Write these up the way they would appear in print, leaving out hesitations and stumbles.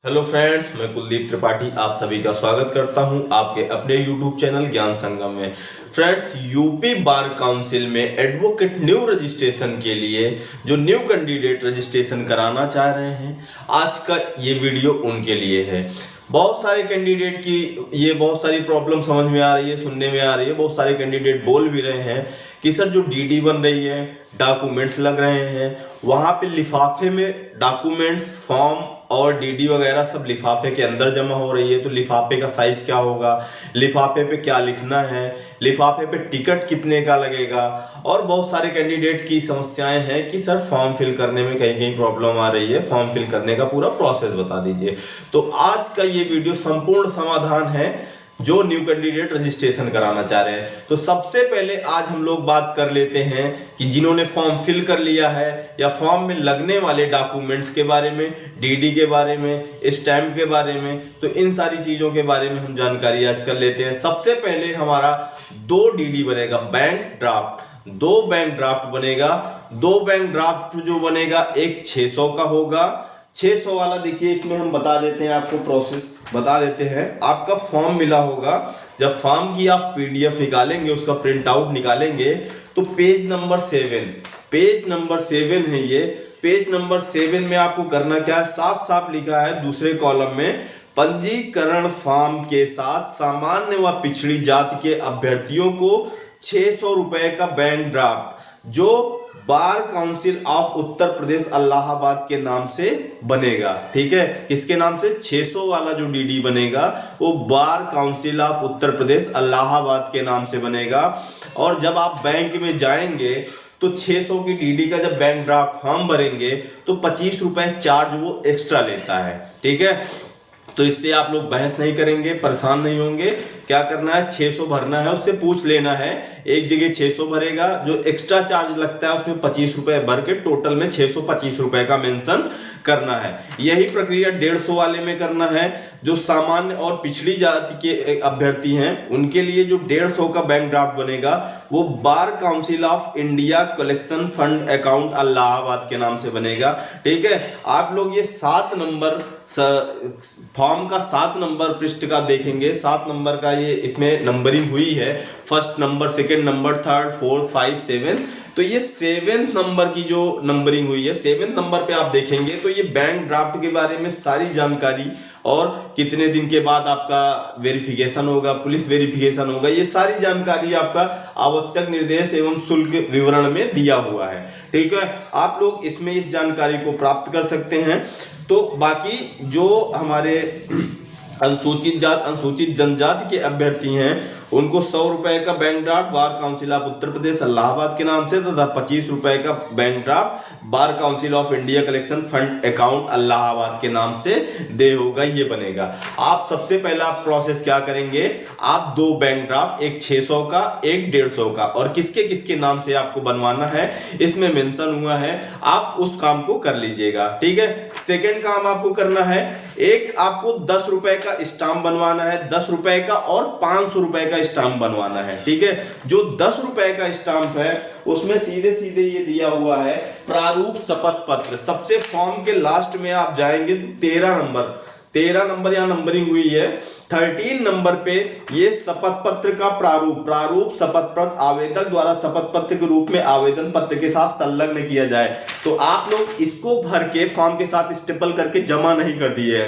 Hello friends, मैं कुलदीप त्रिपाठी आप सभी का स्वागत करता हूं आपके अपने यूट्यूब चैनल ज्ञान संगम में। फ्रेंड्स, यूपी बार काउंसिल में एडवोकेट न्यू रजिस्ट्रेशन के लिए जो न्यू कैंडिडेट रजिस्ट्रेशन कराना चाह रहे हैं, आज का ये वीडियो उनके लिए है। बहुत सारे कैंडिडेट की ये बहुत सारी प्रॉब्लम समझ में आ रही है, सुनने में आ रही है। बहुत सारे कैंडिडेट बोल भी रहे हैं कि सर जो डीडी बन रही है, डॉक्यूमेंट्स लग रहे हैं, वहाँ पे लिफाफे में डॉक्यूमेंट्स, फॉर्म और डीडी वगैरह सब लिफाफे के अंदर जमा हो रही है, तो लिफाफे का साइज क्या होगा, लिफाफे पे क्या लिखना है, लिफाफे पे टिकट कितने का लगेगा। और बहुत सारे कैंडिडेट की समस्याएं हैं कि सर फॉर्म फिल करने में कहीं कहीं प्रॉब्लम आ रही है, फॉर्म फिल करने का पूरा प्रोसेस बता दीजिए। तो आज का ये वीडियो संपूर्ण समाधान है जो न्यू कैंडिडेट रजिस्ट्रेशन कराना चाह रहे हैं। तो सबसे पहले आज हम लोग बात कर लेते हैं कि जिन्होंने फॉर्म फिल कर लिया है या फॉर्म में लगने वाले डॉक्यूमेंट्स के बारे में, डीडी के बारे में, स्टैम्प के बारे में, तो इन सारी चीज़ों के बारे में हम जानकारी आज कर लेते हैं। सबसे पहले हमारा 2 डीडी बनेगा, बैंक ड्राफ्ट, 2 बैंक ड्राफ्ट बनेगा। 2 बैंक ड्राफ्ट जो बनेगा, एक 600 का होगा। 600 वाला देखिए, इसमें हम बता देते हैं, आपको प्रोसेस बता देते हैं। आपका फॉर्म मिला होगा, जब फॉर्म की आप पीडीएफ निकालेंगे, उसका प्रिंट आउट निकालेंगे, तो पेज नंबर 7 है ये। पेज नंबर 7 में आपको करना क्या है, साफ साफ लिखा है दूसरे कॉलम में, पंजीकरण फॉर्म के साथ सामान्य व पिछड़ी जाति के अभ्यर्थियों को 600 रुपए का बैंक ड्राफ्ट जो बार काउंसिल ऑफ उत्तर प्रदेश इलाहाबाद के नाम से बनेगा। ठीक है, किसके नाम से? 600 वाला जो डीडी बनेगा वो बार काउंसिल ऑफ उत्तर प्रदेश इलाहाबाद के नाम से बनेगा। और जब आप बैंक में जाएंगे तो 600 की डीडी का जब बैंक ड्राफ्ट फॉर्म भरेंगे तो 25 रुपए चार्ज वो एक्स्ट्रा लेता है। ठीक है, तो इससे आप लोग बहस नहीं करेंगे, परेशान नहीं होंगे। क्या करना है, 600 भरना है, उससे पूछ लेना है। एक जगह 600 भरेगा, जो एक्स्ट्रा चार्ज लगता है उसमें 25 रुपए भर के टोटल में 625 रुपए का मेंशन करना है। यही प्रक्रिया 150 वाले में करना है। जो सामान्य और पिछड़ी जाति के अभ्यर्थी हैं उनके लिए जो 150 का बैंक ड्राफ्ट बनेगा वो बार council of India collection fund account Allahabad के नाम से बनेगा। ठीक है, आप लोग ये 7 नंबर फॉर्म का 7 नंबर पृष्ठ का देखेंगे। 7 नंबर का ये इसमें नंबरिंग हुई है, first number, second number, third, fourth, 5, 7। तो ये 7 नंबर की जो नंबरिंग हुई है, 7 नंबर पे आप देखेंगे तो ये बैंक ड्राफ्ट के बारे में सारी जानकारी और कितने दिन के बाद आपका वेरिफिकेशन होगा, पुलिस वेरिफिकेशन होगा, ये सारी जानकारी आपका आवश्यक निर्देश एवं शुल्क विवरण में दिया हुआ है। ठीक है, आप लोग इसमें इस जानकारी को प्राप्त कर सकते हैं। तो बाकी जो हमारे अनुसूचित जात, अनुसूचित जनजाति के अभ्यर्थी हैं उनको 100 रुपए का bank draft bar council of Uttar Pradesh Allahabad के नाम से तथा 25 रुपए का bank draft bar council of India collection fund account Allahabad के नाम से दे होगा, ये बनेगा। आप सबसे पहला प्रोसेस क्या करेंगे, आप 2 बैंक ड्राफ्ट, एक 600 का, एक 150 का, और किसके किसके नाम से आपको बनवाना है इसमें मेंशन हुआ है, आप उस काम को कर लीजिएगा। ठीक है, सेकेंड काम आपको करना है, एक आपको 10 रुपए का स्टाम्प बनवाना है, 10 रुपए का, और 500 रुपए का स्टाम्प बनवाना है। ठीक है, जो 10 रुपए का स्टाम्प है उसमें सीधे सीधे ये दिया हुआ है प्रारूप शपथ पत्र। सबसे फॉर्म के लास्ट में आप जाएंगे तो 13 नंबर यहाँ नंबरिंग हुई है, 13 नंबर पे ये शपथ पत्र का प्रारूप शपथ पत्र आवेदक द्वारा शपथ पत्र के रूप में आवेदन पत्र के साथ संलग्न किया जाए। तो आप लोग इसको भर के फॉर्म के साथ स्टेपल करके जमा नहीं कर दिए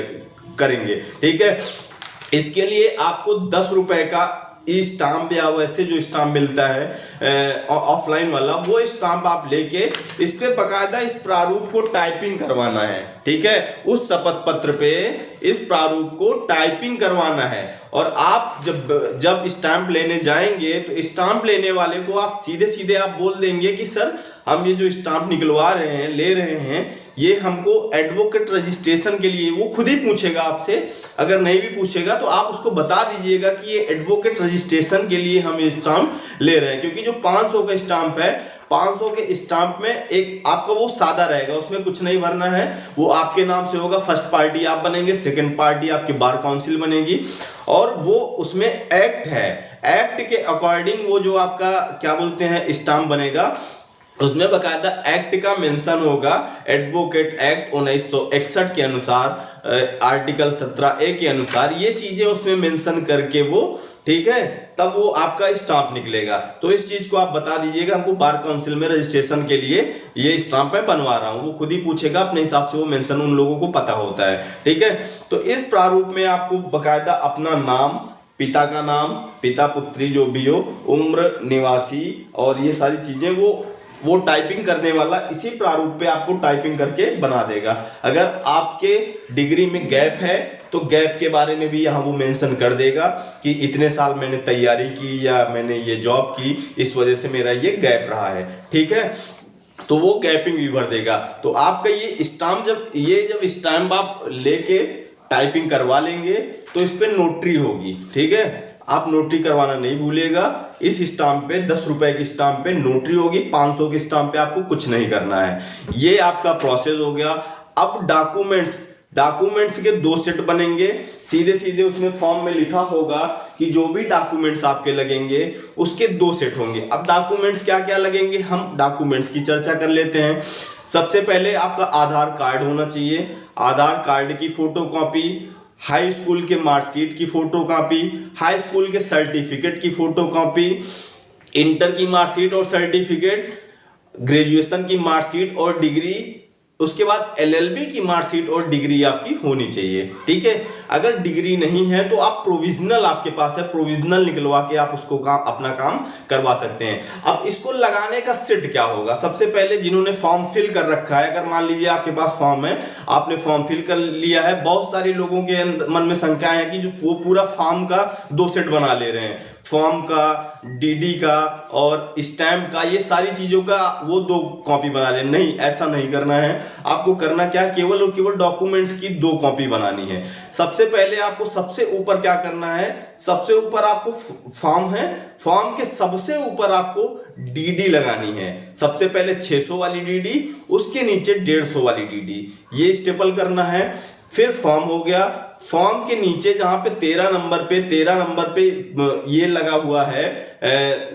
करेंगे। ठीक है, इसके लिए आपको 10 रुपए का स्टाम्प या वैसे जो स्टाम्प मिलता है ऑफलाइन वाला, वो स्टाम्प आप लेके इस पे बकायदा इस प्रारूप को टाइपिंग करवाना है। ठीक है, उस शपथ पत्र पे इस प्रारूप को टाइपिंग करवाना है। और आप जब स्टाम्प लेने जाएंगे तो स्टाम्प लेने वाले को आप सीधे सीधे आप बोल देंगे कि सर हम ये जो स्टाम्प निकलवा रहे हैं, ले रहे हैं, ये हमको एडवोकेट रजिस्ट्रेशन के लिए, वो खुद ही पूछेगा आपसे। अगर नहीं भी पूछेगा तो आप उसको बता दीजिएगा कि ये एडवोकेट रजिस्ट्रेशन के लिए हम ये स्टाम्प ले रहे हैं। क्योंकि जो 500 का स्टाम्प है, 500 के स्टाम्प में एक आपका वो सादा रहेगा, उसमें कुछ नहीं भरना है, वो आपके नाम से होगा। फर्स्ट पार्टी आप बनेंगे, सेकंड पार्टी आपकी बार काउंसिल बनेगी, और वो उसमें एक्ट है, एक्ट के अकॉर्डिंग वो जो आपका क्या बोलते हैं स्टाम्प बनेगा, उसमें बकायदा एक्ट का मेंशन होगा, एडवोकेट एक्ट 1961 के अनुसार, आर्टिकल 17A के अनुसार ये चीजें उसमें मेंशन करके वो, ठीक है, तब वो आपका स्टाम्प निकलेगा। तो इस चीज को आप बता दीजिएगा, हमको बार काउंसिल में रजिस्ट्रेशन के लिए ये स्टाम्प मैं बनवा रहा हूँ। वो खुद ही पूछेगा, अपने हिसाब से वो मेंशन उन लोगों को पता होता है, ठीक है। तो इस प्रारूप में आपको बकायदा अपना नाम, पिता का नाम, पिता पुत्री जो भी हो, उम्र, निवासी और ये सारी चीजें वो टाइपिंग करने वाला इसी प्रारूप पे आपको टाइपिंग करके बना देगा। अगर आपके डिग्री में गैप है तो गैप के बारे में भी यहाँ वो मेंशन कर देगा कि इतने साल मैंने तैयारी की या मैंने ये जॉब की, इस वजह से मेरा ये गैप रहा है, ठीक है। तो वो गैपिंग भी भर देगा। तो आपका ये स्टाम्प जब स्टाम्प आप लेके टाइपिंग करवा लेंगे तो इस पे नोटरी होगी, ठीक है। आप नोटरी करवाना नहीं भूलिएगा। इस स्टाम्प पे 10 रुपए की स्टाम्प पे नोटरी होगी, 500 की स्टाम्प पे आपको कुछ नहीं करना है। ये आपका प्रोसेस हो गया। अब डॉक्यूमेंट्स के 2 सेट बनेंगे। सीधे सीधे उसमें फॉर्म में लिखा होगा कि जो भी डॉक्यूमेंट्स आपके लगेंगे उसके 2 सेट होंगे। अब डॉक्यूमेंट्स क्या क्या लगेंगे, हम डॉक्यूमेंट्स की चर्चा कर लेते हैं। सबसे पहले आपका आधार कार्ड होना चाहिए। आधार कार्ड की फोटोकॉपी, हाई स्कूल के मार्कशीट की फोटोकॉपी, हाई स्कूल के सर्टिफिकेट की फोटोकॉपी, इंटर की मार्कशीट और सर्टिफिकेट, ग्रेजुएशन की मार्कशीट और डिग्री, उसके बाद एलएलबी की मार्कशीट और डिग्री आपकी होनी चाहिए, ठीक है। अगर डिग्री नहीं है तो आप प्रोविजनल, आपके पास है, प्रोविजनल निकलवा के आप उसको अपना काम करवा सकते हैं। अब इसको लगाने का सेट क्या होगा, सबसे पहले जिन्होंने फॉर्म फिल कर रखा है, अगर मान लीजिए आपके पास फॉर्म है, आपने फॉर्म फिल कर लिया है, बहुत सारे लोगों के मन में शंका है कि जो वो पूरा फॉर्म का 2 सेट बना ले रहे हैं, फॉर्म का, डीडी का और स्टैम्प का, ये सारी चीजों का वो 2 कॉपी बना ले। नहीं, ऐसा नहीं करना है। आपको करना क्या है, केवल और केवल डॉक्यूमेंट्स की 2 कॉपी बनानी है। सबसे पहले आपको सबसे ऊपर क्या करना है, सबसे ऊपर आपको फॉर्म है, फॉर्म के सबसे ऊपर आपको डीडी लगानी है। सबसे पहले 600 वाली डीडी, उसके नीचे 150 वाली डीडी, ये स्टेपल करना है। फिर फॉर्म हो गया। फॉर्म के नीचे जहां पे 13 नंबर पे ये लगा हुआ है,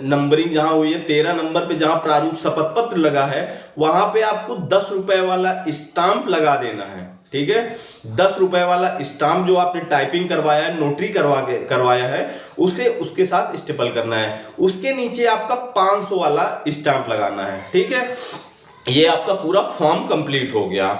नंबरिंग जहां हुई है 13 नंबर पे, जहां प्रारूप शपथ पत्र लगा है, वहां पे आपको 10 रुपए वाला स्टाम्प लगा देना है, ठीक है। 10 रुपए वाला स्टाम्प जो आपने टाइपिंग करवाया है, नोटरी करवाया है, उसे उसके साथ स्टेपल करना है। उसके नीचे आपका 500 वाला स्टाम्प लगाना है, ठीक है। ये आपका पूरा फॉर्म कंप्लीट हो गया।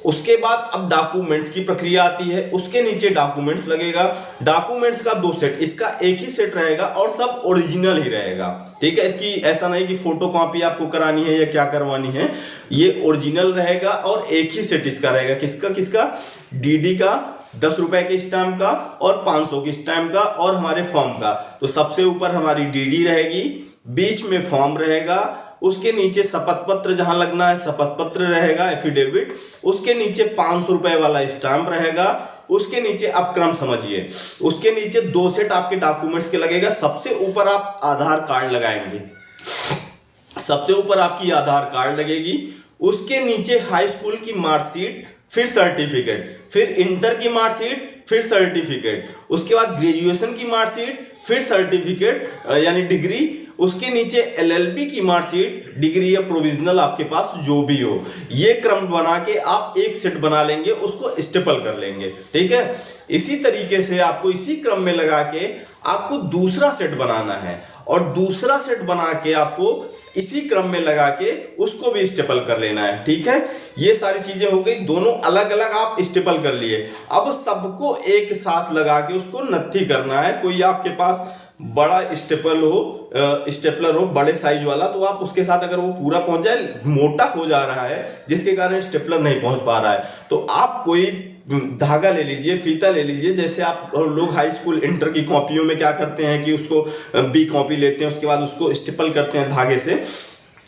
उसके बाद अब डॉक्यूमेंट्स की प्रक्रिया आती है। उसके नीचे डॉक्यूमेंट्स लगेगा। डॉक्यूमेंट्स का 2 सेट, इसका एक ही सेट रहेगा और सब ओरिजिनल ही रहेगा, ठीक है। इसकी ऐसा नहीं कि फोटो कॉपी आपको करानी है या क्या करवानी है, ये ओरिजिनल रहेगा और एक ही सेट इसका रहेगा। किसका डीडी का, 10 रुपए के स्टैम्प का और 500 के स्टैम्प का और हमारे फॉर्म का। तो सबसे ऊपर हमारी डीडी रहेगी, बीच में फॉर्म रहेगा, उसके नीचे शपथ पत्र जहां लगना है शपथ पत्र रहेगा, एफिडेविट, उसके नीचे 500 रुपए वाला स्टाम्प रहेगा, उसके नीचे आप क्रम समझिए, उसके नीचे 2 सेट आपके डॉक्यूमेंट्स के लगेगा। सबसे ऊपर आप आधार कार्ड लगाएंगे, सबसे ऊपर आपकी आधार कार्ड लगेगी, उसके नीचे हाई स्कूल की मार्कशीट, फिर सर्टिफिकेट, फिर इंटर की मार्कशीट, फिर सर्टिफिकेट, उसके बाद ग्रेजुएशन की मार्कशीट, फिर सर्टिफिकेट यानी डिग्री, उसके नीचे एलएलबी की मार्कशीट, डिग्री या प्रोविजनल आपके पास जो भी हो। ये क्रम बना के आप एक सेट बना लेंगे, उसको स्टेपल कर लेंगे, ठीक है। इसी तरीके से आपको इसी क्रम में लगा के आपको दूसरा सेट बनाना है और दूसरा सेट बना के आपको इसी क्रम में लगा के उसको भी स्टेपल कर लेना है, ठीक है। ये सारी चीजें हो गई, दोनों अलग अलग आप स्टेपल कर लिए। अब सबको एक साथ लगा के उसको नत्थी करना है। कोई आपके पास बड़ा स्टेपलर हो बड़े साइज वाला, तो आप उसके साथ अगर वो पूरा पहुंच जाए, मोटा हो जा रहा है जिसके कारण स्टेपलर नहीं पहुंच पा रहा है, तो आप कोई धागा ले लीजिए, फीता ले लीजिए। जैसे आप लोग हाई स्कूल इंटर की कॉपियों में क्या करते हैं कि उसको बी कॉपी लेते हैं, उसके बाद उसको स्टेपल करते हैं धागे से,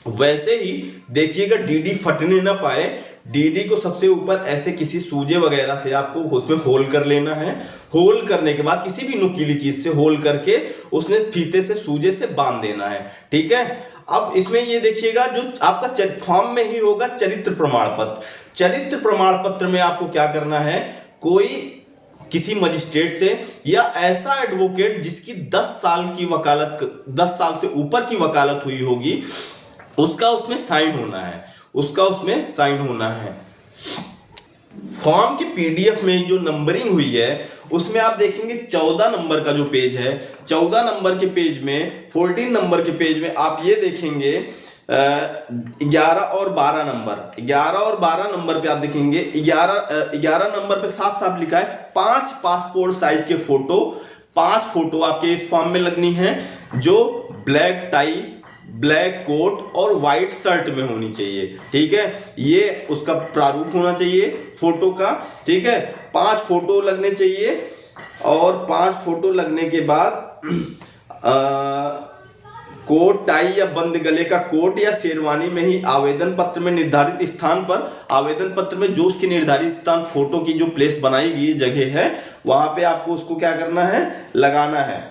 वैसे ही देखिएगा डीडी फटने ना पाए। डीडी को सबसे ऊपर ऐसे किसी सूजे वगैरह से आपको उसमें होल कर लेना है। होल करने के बाद किसी भी नुकीली चीज से होल करके उसने फीते से सूजे से बांध देना है, ठीक है। अब इसमें ये देखिएगा, जो आपका फॉर्म में ही होगा चरित्र प्रमाण पत्र। चरित्र प्रमाण पत्र में आपको क्या करना है, कोई किसी मजिस्ट्रेट से या ऐसा एडवोकेट जिसकी 10 साल की वकालत, 10 साल से ऊपर की वकालत हुई होगी, उसका उसमें साइन होना है, उसका उसमें साइन होना है। फॉर्म के पीडीएफ में जो नंबरिंग हुई है उसमें आप देखेंगे 14 नंबर का जो पेज है, 14 नंबर के पेज में, 14 नंबर के पेज में आप ये देखेंगे 11 और 12 नंबर, 11 और 12 नंबर पे आप देखेंगे 11 नंबर पे साफ साफ लिखा है 5 पासपोर्ट साइज के फोटो, 5 फोटो आपके इस फॉर्म में लगनी है, जो ब्लैक टाई, ब्लैक कोट और व्हाइट शर्ट में होनी चाहिए। ठीक है, ये उसका प्रारूप होना चाहिए फोटो का। ठीक है, 5 फोटो लगने चाहिए और 5 फोटो लगने के बाद कोट, टाई या बंद गले का कोट या शेरवानी में ही आवेदन पत्र में निर्धारित स्थान पर, आवेदन पत्र में जो उसकी निर्धारित स्थान फोटो की जो प्लेस बनाई गई जगह है वहां पे आपको उसको क्या करना है, लगाना है।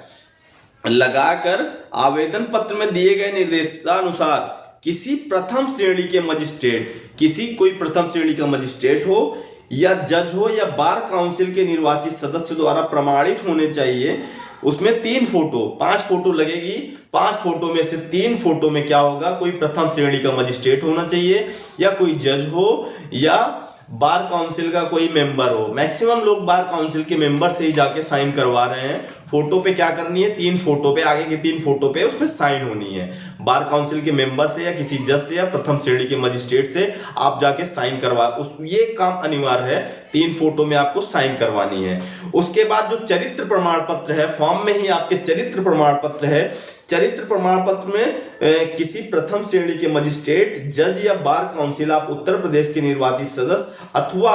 लगाकर आवेदन पत्र में दिए गए निर्देशानुसार किसी प्रथम श्रेणी के मजिस्ट्रेट, किसी कोई प्रथम श्रेणी का मजिस्ट्रेट हो या जज हो या बार काउंसिल के निर्वाचित सदस्य द्वारा प्रमाणित होने चाहिए। उसमें 3 फोटो, 5 फोटो लगेगी, 5 फोटो में से 3 फोटो में क्या होगा, कोई प्रथम श्रेणी का मजिस्ट्रेट होना चाहिए या कोई जज हो या बार काउंसिल का कोई मेंबर हो। मैक्सिमम लोग बार काउंसिल के मेंबर से ही जाके साइन करवा रहे हैं। फोटो पे क्या करनी है, 3 फोटो पे, आगे के 3 फोटो पे उसमें साइन होनी है। बार काउंसिल के मेंबर से या किसी जज से या प्रथम श्रेणी के मजिस्ट्रेट से आप जाके साइन करवा, उस ये काम अनिवार्य है, 3 फोटो में आपको साइन करवानी है। उसके बाद जो चरित्र प्रमाण पत्र है, फॉर्म में ही आपके चरित्र प्रमाण पत्र है, चरित्र प्रमाण पत्र में किसी प्रथम श्रेणी के मजिस्ट्रेट, जज या बार काउंसिल, आप उत्तर प्रदेश के निर्वाचित सदस्य अथवा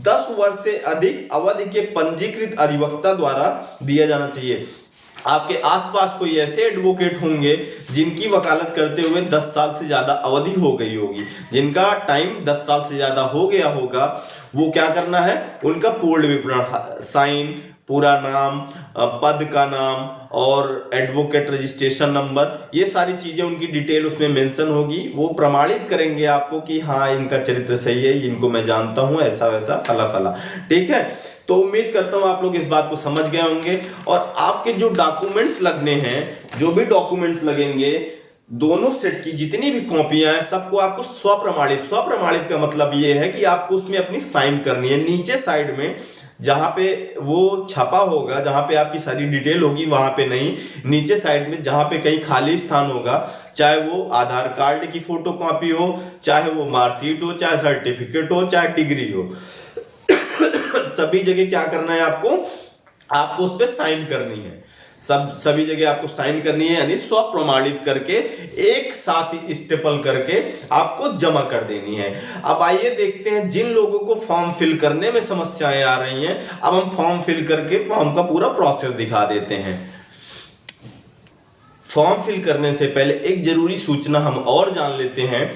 10 वर्ष से अधिक अवधि के पंजीकृत अधिवक्ता द्वारा दिया जाना चाहिए। आपके आसपास कोई ऐसे एडवोकेट होंगे जिनकी वकालत करते हुए 10 साल से ज्यादा अवधि हो गई होगी, जिनका टाइम 10 साल से ज्यादा हो गया होगा, वो क्या करना है, उनका पूर्ण विवरण, साइन, पूरा नाम, पद का नाम और एडवोकेट रजिस्ट्रेशन नंबर, ये सारी चीजें उनकी डिटेल उसमें मेंशन होगी। वो प्रमाणित करेंगे आपको कि हाँ इनका चरित्र सही है, इनको मैं जानता हूँ, ऐसा वैसा फला फला। ठीक है, तो उम्मीद करता हूँ आप लोग इस बात को समझ गए होंगे। और आपके जो डॉक्यूमेंट्स लगने हैं, जो भी डॉक्यूमेंट्स लगेंगे, दोनों सेट की जितनी भी कॉपियां हैं सबको आपको स्वप्रमाणित, स्वप्रमाणित का मतलब ये है कि आपको उसमें अपनी साइन करनी है। नीचे साइड में जहां पे वो छपा होगा, जहां पे आपकी सारी डिटेल होगी, वहां पे नहीं, नीचे साइड में जहां पे कहीं खाली स्थान होगा, चाहे वो आधार कार्ड की फोटो कॉपी हो, चाहे वो मार्कशीट हो, चाहे सर्टिफिकेट हो, चाहे डिग्री हो, सभी जगह क्या करना है आपको उस पर साइन करनी है। सभी जगह आपको साइन करनी है, यानी स्वप्रमाणित करके एक साथ ही स्टेपल करके आपको जमा कर देनी है। अब आइए देखते हैं जिन लोगों को फॉर्म फिल करने में समस्याएं आ रही हैं, अब हम फॉर्म फिल करके फॉर्म का पूरा प्रोसेस दिखा देते हैं। फॉर्म फिल करने से पहले एक जरूरी सूचना हम और जान लेते हैं।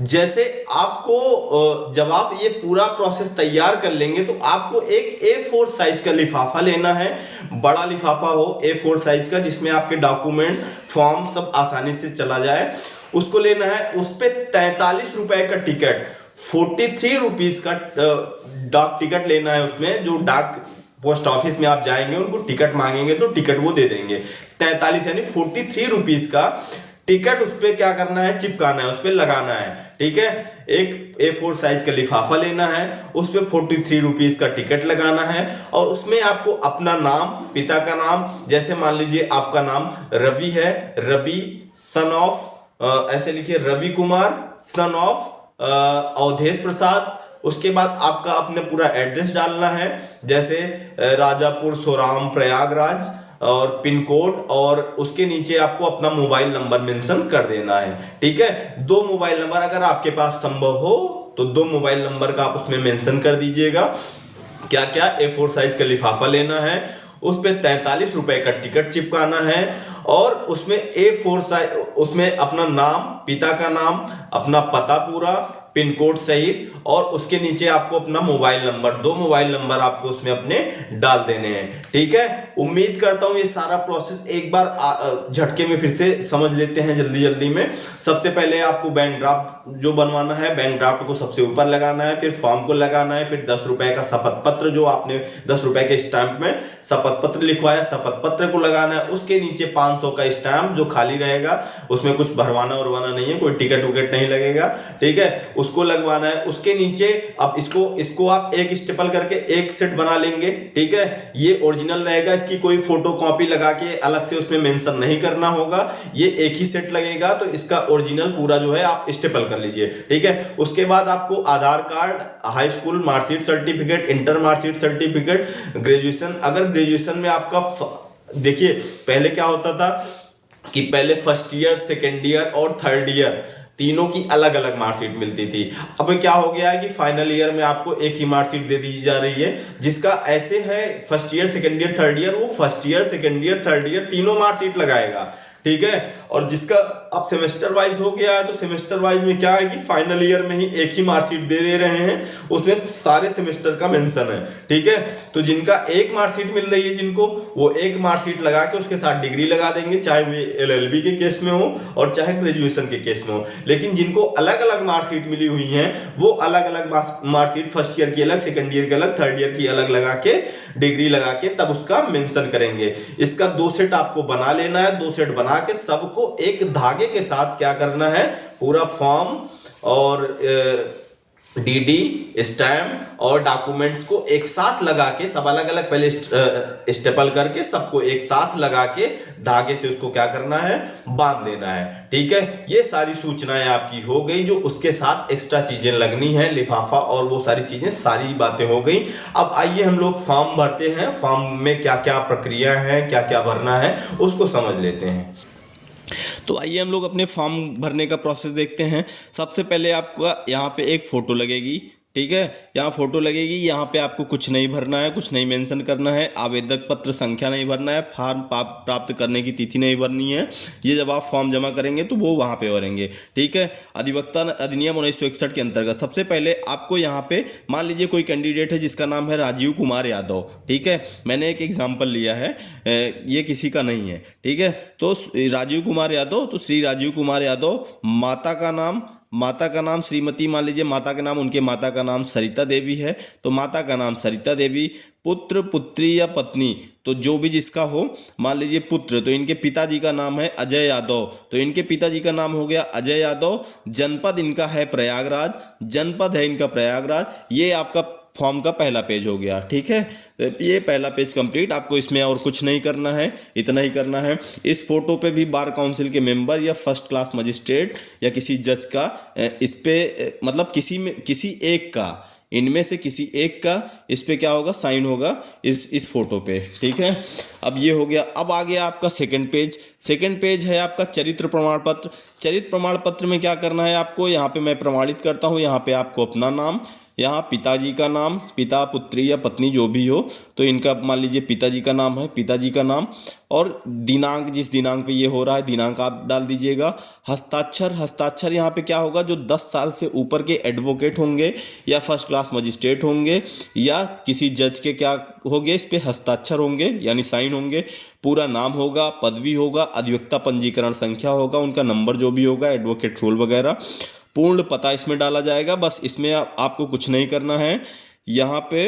जैसे आपको जब आप ये पूरा प्रोसेस तैयार कर लेंगे तो आपको एक A4 साइज का लिफाफा लेना है, बड़ा लिफाफा हो A4 साइज का, जिसमें आपके डॉक्यूमेंट्स, फॉर्म सब आसानी से चला जाए, उसको लेना है। उस पे 43 रुपए का टिकट, 43 रुपीज का डाक टिकट लेना है। उसमें जो डाक पोस्ट ऑफिस में आप जाएंगे उनको टिकट मांगेंगे तो टिकट वो दे देंगे। 43 यानी 43 रुपीज का टिकट उस पर क्या करना है, चिपकाना है, उस पर लगाना है। ठीक है, एक A4 साइज का लिफाफा लेना है, उस पर 43 रुपीज का टिकट लगाना है और उसमें आपको अपना नाम, पिता का नाम, जैसे मान लीजिए आपका नाम रवि है, रवि सन ऑफ, ऐसे लिखिए रवि कुमार सन ऑफ अवधेश प्रसाद। उसके बाद आपका अपने पूरा एड्रेस डालना है, जैसे राजापुर, सोराम, प्रयागराज और पिन कोड, और उसके नीचे आपको अपना मोबाइल नंबर मेंशन कर देना है। ठीक है, 2 मोबाइल नंबर अगर आपके पास संभव हो तो 2 मोबाइल नंबर का आप उसमें मेंशन कर दीजिएगा। क्या क्या, A4 साइज का लिफाफा लेना है, उस पे 43 रुपए का टिकट चिपकाना है और उसमें A4 साइज, उसमें अपना नाम, पिता का नाम, अपना पता पूरा, पिन कोड सहित, और उसके नीचे आपको अपना मोबाइल नंबर, 2 मोबाइल नंबर आपको उसमें अपने डाल देने हैं। ठीक है, उम्मीद करता हूं ये सारा प्रोसेस एक बार झटके में फिर से समझ लेते हैं जल्दी जल्दी में। सबसे पहले आपको बैंक ड्राफ्ट जो बनवाना है, बैंक ड्राफ्ट को सबसे ऊपर लगाना है, फिर फॉर्म को लगाना है, फिर 10 रुपए का शपथ पत्र, जो आपने 10 रुपए के स्टैंप में शपथ पत्र लिखवाया, शपथ पत्र को लगाना है। उसके नीचे 500 का स्टैंप जो खाली रहेगा, उसमें कुछ भरवाना उरवाना नहीं है, कोई टिकट विकेट नहीं लगेगा। ठीक है, उसको लगवाना है। उसके नीचे अब इसको आप एक स्टेपल करके एक सेट बना लेंगे। ठीक है, ये ओरिजिनल रहेगा, इसकी कोई फोटो कॉपी लगा के अलग से उसमें मेंशन नहीं करना होगा, ये एक ही सेट लगेगा। तो इसका ओरिजिनल पूरा जो है आप स्टेपल कर लीजिए। ठीक है, उसके बाद आपको Aadhaar card, high school marksheet certificate, inter marksheet certificate, graduation, अगर ग्रेजुएशन में आपका देखिए पहले क्या होता था कि पहले फर्स्ट ईयर, सेकेंड ईयर और थर्ड ईयर तीनों की अलग अलग मार्कशीट मिलती थी। अब क्या हो गया है कि फाइनल ईयर में आपको एक ही मार्कशीट दे दी जा रही है। जिसका ऐसे है first year, second year, third year, वो first year, second year, third year तीनों मार्कशीट लगाएगा। ठीक है, और जिसका अब सेमेस्टर वाइज हो गया है, तो सेमेस्टर वाइज में क्या है कि फाइनल ईयर में ही एक ही मार्कशीट दे रहे हैं, उसमें सारे सेमेस्टर का मेंशन है। ठीक है, तो जिनका एक मार्कशीट मिल रही है जिनको, वो एक मार्कशीट लगा के उसके साथ डिग्री लगा देंगे, चाहे वे LLB के केस में हो और चाहे ग्रेजुएशन के केस में हो। लेकिन जिनको अलग अलग मार्कशीट मिली हुई है, वो अलग अलग मार्कशीट फर्स्ट ईयर की अलग, सेकेंड ईयर की अलग, थर्ड ईयर की अलग लगा के डिग्री लगा के तब उसका मेंशन करेंगे। इसका 2 सेट आपको बना लेना है। 2 सेट बना के सबको एक धागे के साथ क्या करना है, पूरा फॉर्म और DD, स्टैम्प और डॉक्यूमेंट्स को एक साथ लगा के, सब अलग अलग पहले स्टेपल करके सबको एक साथ लगा के धागे से उसको क्या करना है, बांध देना है। ठीक है, ये सारी सूचनाएं आपकी हो गई। जो उसके साथ एक्स्ट्रा चीजें लगनी है, लिफाफा और वो सारी चीजें, सारी बातें हो गई। अब आइए हम लोग फॉर्म भरते हैं। फॉर्म में क्या क्या प्रक्रिया है, क्या क्या भरना है, उसको समझ लेते हैं। तो आइए हम लोग अपने फॉर्म भरने का प्रोसेस देखते हैं। सबसे पहले आपका यहाँ पे एक फ़ोटो लगेगी। ठीक है, यहाँ फोटो लगेगी। यहाँ पे आपको कुछ नहीं भरना है, कुछ नहीं मेंशन करना है, आवेदक पत्र संख्या नहीं भरना है, फॉर्म प्राप्त करने की तिथि नहीं भरनी है। ये जब आप फॉर्म जमा करेंगे तो वो वहाँ पे भरेंगे। ठीक है, अधिवक्ता अधिनियम 1961 के अंतर्गत सबसे पहले आपको यहाँ पे, मान लीजिए कोई कैंडिडेट है जिसका नाम है राजीव कुमार यादव। ठीक है, मैंने एक एग्जाम्पल लिया है, ये किसी का नहीं है। ठीक है, तो राजीव कुमार यादव, तो श्री राजीव कुमार यादव, माता का नाम श्रीमती, मान लीजिए माता का नाम, उनके माता का नाम सरिता देवी है, तो माता का नाम सरिता देवी। पुत्र, पुत्री या पत्नी, तो जो भी जिसका हो, मान लीजिए पुत्र, तो इनके पिताजी का नाम है अजय यादव, तो इनके पिताजी का नाम हो गया अजय यादव। जनपद इनका है प्रयागराज, जनपद है इनका प्रयागराज। ये आपका फॉर्म का पहला पेज हो गया। ठीक है, ये पहला पेज कंप्लीट। आपको इसमें और कुछ नहीं करना है, इतना ही करना है। इस फोटो पे भी बार काउंसिल के मेंबर या फर्स्ट क्लास मजिस्ट्रेट या किसी जज का, इस पे मतलब किसी एक का, इनमें से किसी एक का इस पे क्या होगा, साइन होगा इस फोटो पे। ठीक है, अब ये हो गया। अब आ गया आपका सेकंड पेज। सेकंड पेज है आपका चरित्र प्रमाण पत्र। चरित्र प्रमाण पत्र में क्या करना है आपको, यहाँ पे मैं प्रमाणित करता हूँ। यहाँ पे आपको अपना नाम, यहाँ पिताजी का नाम, पिता, पुत्री या पत्नी जो भी हो, तो इनका मान लीजिए पिताजी का नाम है, पिताजी का नाम, और दिनांक, जिस दिनांक पे ये हो रहा है दिनांक आप डाल दीजिएगा। हस्ताक्षर यहाँ पे क्या होगा, जो 10 साल से ऊपर के एडवोकेट होंगे या फर्स्ट क्लास मजिस्ट्रेट होंगे या किसी जज के क्या होंगे, इस पे हस्ताक्षर होंगे यानी साइन होंगे। पूरा नाम होगा, पदवी होगा, अधिवक्ता पंजीकरण संख्या होगा, उनका नंबर जो भी होगा, एडवोकेट रोल वगैरह, पूर्ण पता इसमें डाला जाएगा। बस इसमें आपको कुछ नहीं करना है। यहाँ पे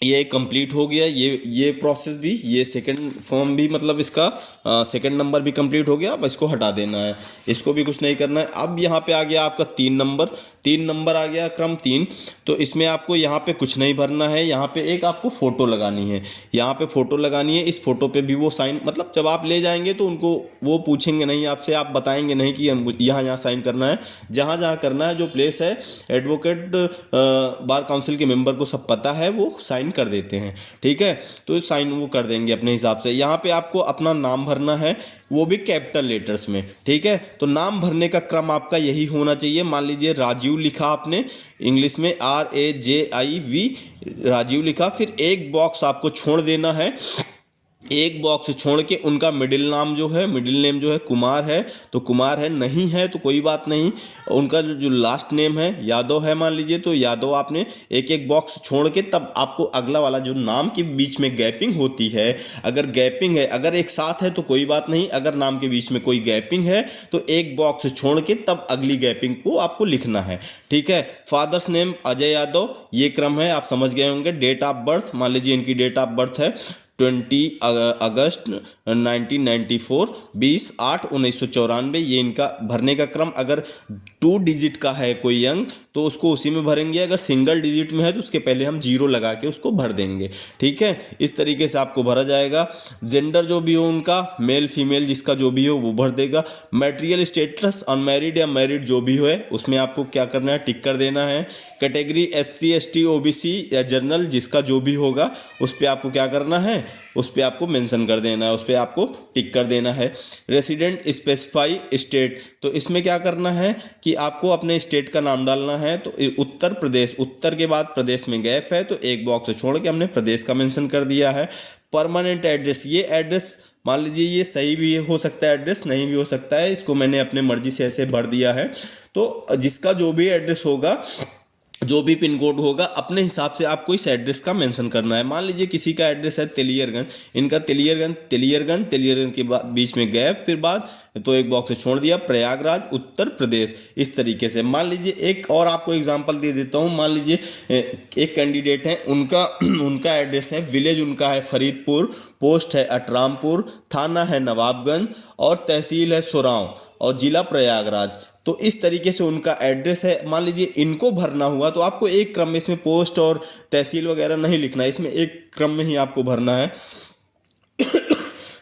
ये कंप्लीट हो गया, ये प्रोसेस भी, ये सेकंड फॉर्म भी, मतलब इसका सेकंड नंबर भी कंप्लीट हो गया। अब इसको हटा देना है, इसको भी कुछ नहीं करना है। अब यहाँ पे आ गया आपका 3 नंबर आ गया, क्रम 3। तो इसमें आपको यहाँ पे कुछ नहीं भरना है। यहाँ पे एक आपको फ़ोटो लगानी है, यहाँ पे फ़ोटो लगानी है। इस फोटो पे भी वो साइन, मतलब जब आप ले जाएंगे तो उनको वो पूछेंगे नहीं आपसे, आप बताएंगे नहीं कि यहाँ साइन करना है। जहाँ करना है, जो प्लेस है, एडवोकेट बार काउंसिल के मेंबर को सब पता है, वो साइन कर देते हैं। ठीक है, तो साइन वो कर देंगे अपने हिसाब से। यहाँ पे आपको अपना नाम भरना है, वो भी कैपिटल लेटर्स में। ठीक है, तो नाम भरने का क्रम आपका यही होना चाहिए। मान लीजिए राजीव लिखा आपने, इंग्लिश में RAJIV, राजीव लिखा, फिर एक बॉक्स आपको छोड़ देना है एक बॉक्स छोड़ के उनका मिडिल नेम जो है कुमार है तो कुमार है, नहीं है तो कोई बात नहीं। उनका जो लास्ट नेम है यादव है मान लीजिए, तो यादव आपने एक एक बॉक्स छोड़ के तब आपको अगला वाला जो नाम के बीच में गैपिंग होती है, अगर गैपिंग है, अगर एक साथ है तो कोई बात नहीं, अगर नाम के बीच में कोई गैपिंग है तो एक बॉक्स छोड़ के तब अगली गैपिंग को आपको लिखना है। ठीक है। फादर्स नेम अजय यादव, ये क्रम है, आप समझ गए होंगे। डेट ऑफ बर्थ मान लीजिए इनकी डेट ऑफ बर्थ है 20 अगस्त 1994, 20/8/1994, ये इनका भरने का क्रम। अगर 2 डिजिट का है कोई अंक तो उसको उसी में भरेंगे, अगर सिंगल डिजिट में है तो उसके पहले हम 0 लगा के उसको भर देंगे। ठीक है, इस तरीके से आपको भरा जाएगा। जेंडर जो भी हो उनका, मेल फीमेल जिसका जो भी हो वो भर देगा। मैटेरियल स्टेटस अनमैरिड या मैरिड जो भी हो है उसमें आपको क्या करना है, टिक कर देना है। कैटेगरी SC ST OBC या जनरल जिसका जो भी होगा उस पर आपको क्या करना है, उस पर आपको मेंशन कर देना है, उस पर आपको टिक कर देना है। रेसिडेंट स्पेसिफाई स्टेट, तो इसमें क्या करना है कि आपको अपने स्टेट का नाम डालना है। तो उत्तर प्रदेश, उत्तर के बाद प्रदेश में गैप है तो एक बॉक्स छोड़ के हमने प्रदेश का मेंशन कर दिया है। परमानेंट एड्रेस, ये एड्रेस मान लीजिए ये सही भी हो सकता है एड्रेस, नहीं भी हो सकता है, इसको मैंने अपने मर्जी से ऐसे भर दिया है। तो जिसका जो भी एड्रेस होगा, जो भी पिन कोड होगा, अपने हिसाब से आपको इस एड्रेस का मेंशन करना है। मान लीजिए किसी का एड्रेस है तेलियरगंज, इनका तेलियरगंज के बाद बीच में गैप, फिर बाद तो एक बॉक्स छोड़ दिया प्रयागराज उत्तर प्रदेश। इस तरीके से मान लीजिए एक और आपको एग्जांपल दे देता हूँ। मान लीजिए एक कैंडिडेट है, उनका एड्रेस है, विलेज उनका है फरीदपुर, पोस्ट है अटरामपुर, थाना है नवाबगंज और तहसील है सोराव और जिला प्रयागराज। तो इस तरीके से उनका एड्रेस है। मान लीजिए इनको भरना हुआ तो आपको एक क्रम में, इसमें पोस्ट और तहसील वगैरह नहीं लिखना है, इसमें एक क्रम में ही आपको भरना है।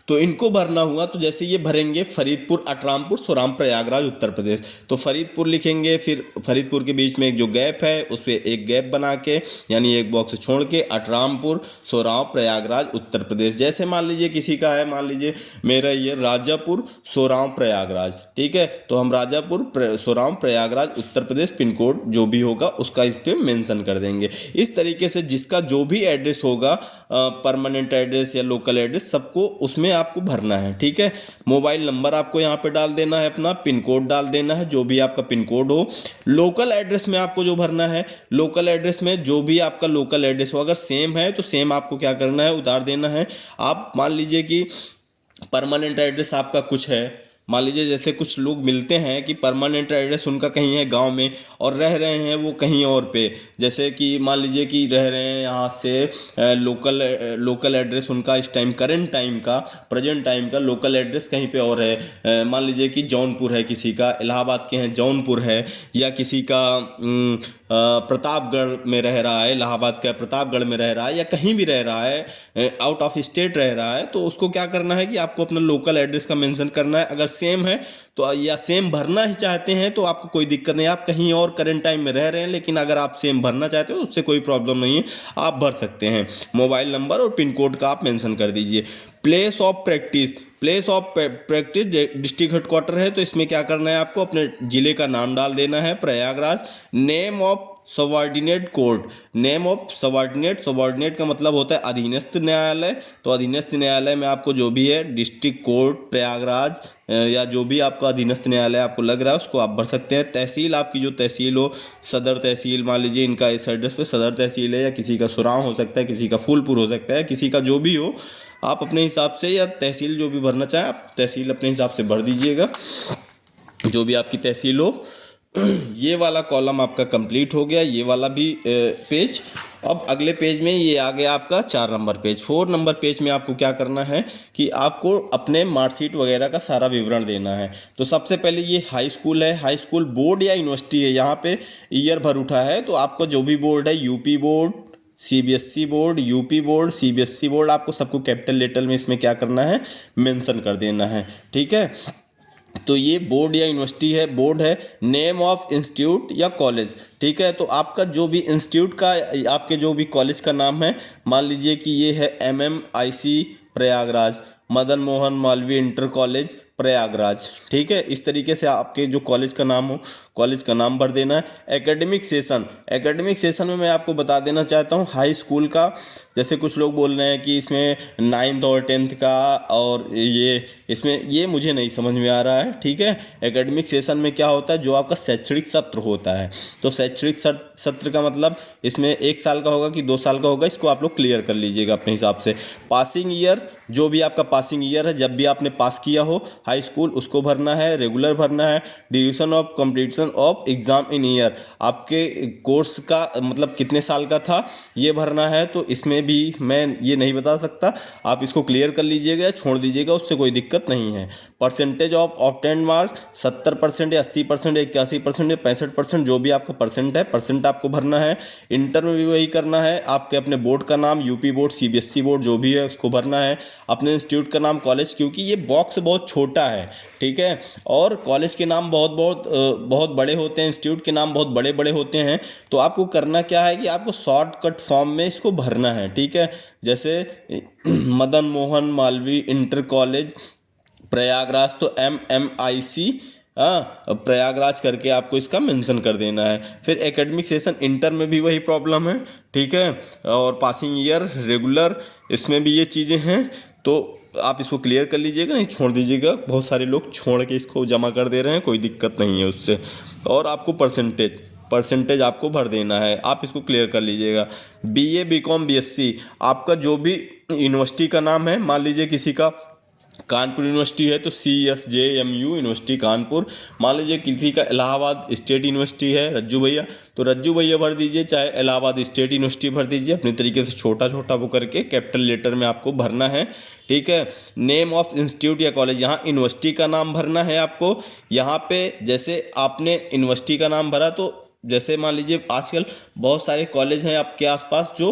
तो इनको भरना हुआ तो जैसे ये भरेंगे फरीदपुर अटरामपुर सोराम प्रयागराज उत्तर प्रदेश, तो फरीदपुर लिखेंगे, फिर फरीदपुर के बीच में एक जो गैप है उस पर एक गैप बना के यानी एक बॉक्स छोड़ के अटरामपुर सोराव प्रयागराज उत्तर प्रदेश। जैसे मान लीजिए किसी का है, मान लीजिए मेरा ये राजापुर सोराव प्रयागराज, ठीक है, तो हम राजापुर सोराव प्रयागराज उत्तर प्रदेश पिन कोड जो भी होगा उसका इस पर मेंशन कर देंगे। इस तरीके से जिसका जो भी एड्रेस होगा, परमानेंट एड्रेस या लोकल एड्रेस, सबको उसमें आपको भरना है। ठीक है, मोबाइल नंबर आपको यहाँ पे डाल देना है, अपना पिन कोड डाल देना है, जो भी आपका पिन कोड हो। लोकल एड्रेस में आपको जो भरना है, लोकल एड्रेस में जो भी आपका लोकल एड्रेस हो, अगर सेम है तो सेम आपको क्या करना है, उतार देना है। आप मान लीजिए कि परमानेंट एड्रेस आपका कुछ है, मान लीजिए जैसे कुछ लोग मिलते हैं कि परमानेंट एड्रेस उनका कहीं है गांव में और रह रहे हैं वो कहीं और पे, जैसे कि मान लीजिए कि रह रहे हैं यहाँ से लोकल एड्रेस उनका इस टाइम करंट टाइम का, प्रेजेंट टाइम का लोकल एड्रेस कहीं पे और है। मान लीजिए कि जौनपुर है, किसी का इलाहाबाद के हैं जौनपुर है, या किसी का प्रतापगढ़ में रह रहा है, इलाहाबाद का प्रतापगढ़ में रह रहा है, या कहीं भी रह रहा है, आउट ऑफ स्टेट रह रहा है, तो उसको क्या करना है कि आपको अपना लोकल एड्रेस का मेंशन करना है। अगर सेम है तो, या सेम भरना ही चाहते हैं तो आपको कोई दिक्कत नहीं, आप कहीं और करंट टाइम में रह रहे हैं, लेकिन अगर आप सेम भरना चाहते हो तो उससे कोई प्रॉब्लम नहीं है, आप भर सकते हैं। मोबाइल नंबर और पिन कोड का आप मेंशन कर दीजिए। Place of practice, place of practice district headquarter है तो इसमें क्या करना है, आपको अपने ज़िले का नाम डाल देना है Prayagraj. Name of subordinate court, name of subordinate का मतलब होता है अधीनस्थ न्यायालय, तो अधीनस्थ न्यायालय में आपको जो भी है डिस्ट्रिक्ट कोर्ट प्रयागराज या जो भी आपका अधीनस्थ न्यायालय आपको लग रहा है उसको आप भर सकते हैं। तहसील आपकी जो तहसील हो, सदर तहसील, मान लीजिए इनका इस एड्रेस पे सदर तहसील है, या किसी का सुराव हो सकता है, किसी का फूलपुर हो सकता है, किसी का जो भी हो, आप अपने हिसाब से या तहसील जो भी भरना चाहें आप तहसील अपने हिसाब से भर दीजिएगा, जो भी आपकी तहसील हो। ये वाला कॉलम आपका कंप्लीट हो गया, ये वाला भी पेज। अब अगले पेज में ये आ गया आपका 4 नंबर पेज। 4 नंबर पेज में आपको क्या करना है कि आपको अपने मार्कशीट वगैरह का सारा विवरण देना है। तो सबसे पहले ये हाई स्कूल है, हाई स्कूल बोर्ड या यूनिवर्सिटी है, यहाँ पे ईयर भर उठा है, तो आपका जो भी बोर्ड है, UP board, CBSE board, UP board, CBSE board, आपको सबको कैपिटल लेटर में इसमें क्या करना है, मेंशन कर देना है। ठीक है, तो ये बोर्ड या यूनिवर्सिटी है, बोर्ड है। नेम ऑफ इंस्टीट्यूट या कॉलेज, ठीक है, तो आपका जो भी इंस्टीट्यूट का, आपके जो भी कॉलेज का नाम है, मान लीजिए कि ये है MMIC Prayagraj, Madan Mohan Malviya inter college Prayagraj. ठीक है, इस तरीके से आपके जो कॉलेज का नाम हो, कॉलेज का नाम भर देना है। एकेडमिक सेशन, एकेडमिक सेशन में मैं आपको बता देना चाहता हूँ हाई स्कूल का, जैसे कुछ लोग बोल रहे हैं कि इसमें 9th और 10th का, और ये इसमें ये मुझे नहीं समझ में आ रहा है। ठीक है, एकेडमिक सेशन में क्या होता है, जो आपका शैक्षणिक सत्र होता है, तो शैक्षणिक सत्र का मतलब इसमें 1 साल का होगा कि 2 साल का होगा, इसको आप लोग क्लियर कर लीजिएगा अपने हिसाब से। पासिंग ईयर, जो भी आपका पासिंग ईयर है, जब भी आपने पास किया हो हाई स्कूल, उसको भरना है, रेगुलर भरना है। Duration of completion of exam in year, आपके कोर्स का मतलब कितने साल का था ये भरना है। तो इसमें भी मैं ये नहीं बता सकता, आप इसको क्लियर कर लीजिएगा, छोड़ दीजिएगा, उससे कोई दिक्कत नहीं है। परसेंटेज ऑफ ऑब्टेन्ड मार्क्स 70% या 80% या 81% या 65%, जो भी आपका परसेंट है, परसेंट आपको भरना है। इंटर में भी वही करना है, आपके अपने बोर्ड का नाम, यूपी बोर्ड, सीबीएसई बोर्ड, जो भी है उसको भरना है। अपने इंस्टीट्यूट का नाम, कॉलेज, क्योंकि ये बॉक्स बहुत छोटा है। ठीक है, और कॉलेज के नाम बहुत बड़े होते हैं, इंस्टीट्यूट के नाम बहुत बड़े बड़े होते हैं। तो आपको करना क्या है कि आपको शॉर्टकट फॉर्म में इसको भरना है। ठीक है, जैसे मदन मोहन मालवीय इंटर कॉलेज प्रयागराज, तो MMIC प्रयागराज करके आपको इसका मेंशन कर देना है। फिर एकेडमिक सेशन इंटर में भी वही प्रॉब्लम है। ठीक है, और पासिंग ईयर, रेगुलर, इसमें भी ये चीज़ें हैं, तो आप इसको क्लियर कर लीजिएगा, नहीं छोड़ दीजिएगा। बहुत सारे लोग छोड़ के इसको जमा कर दे रहे हैं, कोई दिक्कत नहीं है उससे। और आपको परसेंटेज आपको भर देना है, आप इसको क्लियर कर लीजिएगा। BA BCom BSc, आपका जो भी यूनिवर्सिटी का नाम है, मान लीजिए किसी का कानपुर यूनिवर्सिटी है तो CSJMU यूनिवर्सिटी कानपुर, मान लीजिए किसी का इलाहाबाद स्टेट यूनिवर्सिटी है रज्जू भैया, तो रज्जू भैया भर दीजिए, चाहे इलाहाबाद स्टेट यूनिवर्सिटी भर दीजिए, अपने तरीके से छोटा छोटा वो करके कैपिटल लेटर में आपको भरना है। ठीक है, नेम ऑफ इंस्टीट्यूट या कॉलेज, यहाँ यूनिवर्सिटी का नाम भरना है आपको। यहाँ पे जैसे आपने यूनिवर्सिटी का नाम भरा, तो जैसे मान लीजिए आजकल बहुत सारे कॉलेज हैं आपके आसपास जो